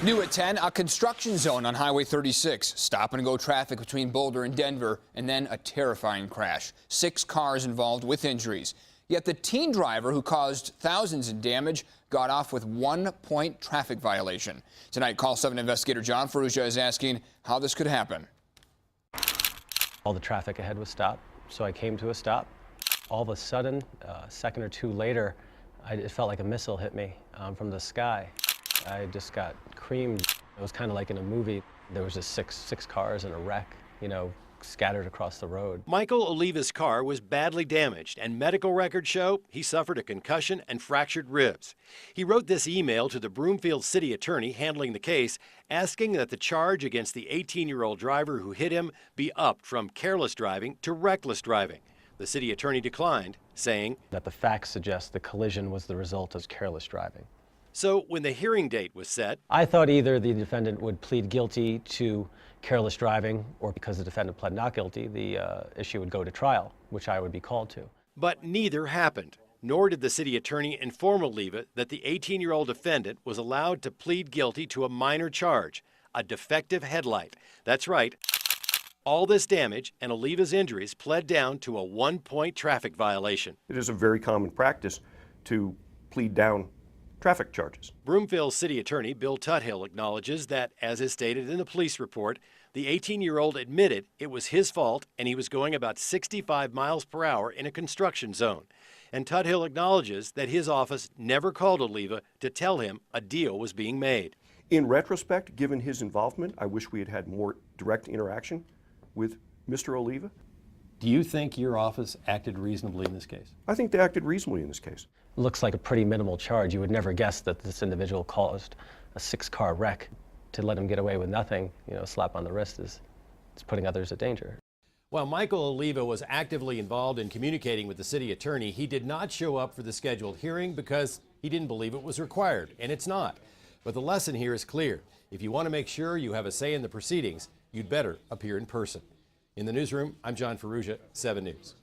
New at 10, a construction zone on Highway 36. Stop and go traffic between Boulder and Denver, and then a terrifying crash. 6 cars involved with injuries. Yet the teen driver who caused thousands in damage got off with 1-point traffic violation. Tonight, Call 7 investigator John Ferrugia is asking how this could happen. All the traffic ahead was stopped, so I came to a stop. All of a sudden, a second or two later, it felt like a missile hit me from the sky. I just got creamed. It was kind of like in a movie. There was just six cars in a wreck, scattered across the road. Michael Oliva's car was badly damaged, and medical records show he suffered a concussion and fractured ribs. He wrote this email to the Broomfield city attorney handling the case, asking that the charge against the 18-year-old driver who hit him be upped from careless driving to reckless driving. The city attorney declined, saying that the facts suggest the collision was the result of careless driving. So when the hearing date was set, I thought either the defendant would plead guilty to careless driving, or because the defendant pled not guilty, the issue would go to trial, which I would be called to. But neither happened, nor did the city attorney inform Oliva that the 18-year-old defendant was allowed to plead guilty to a minor charge, a defective headlight. That's right. All this damage and Oliva's injuries pled down to a 1-point traffic violation. It is a very common practice to plead down traffic charges. Broomfield City Attorney Bill Tuthill acknowledges that, as is stated in the police report, the 18-year-old admitted it was his fault and he was going about 65 miles per hour in a construction zone. And Tuthill acknowledges that his office never called Oliva to tell him a deal was being made. In retrospect, given his involvement, I wish we had had more direct interaction with Mr. Oliva. Do you think your office acted reasonably in this case? I think they acted reasonably in this case. Looks like a pretty minimal charge. You would never guess that this individual caused a 6-car wreck. To let him get away with nothing, a slap on the wrist is putting others at danger. While Michael Oliva was actively involved in communicating with the city attorney, he did not show up for the scheduled hearing because he didn't believe it was required, and it's not. But the lesson here is clear. If you want to make sure you have a say in the proceedings, you'd better appear in person. In the newsroom, I'm John Ferrugia, 7 News.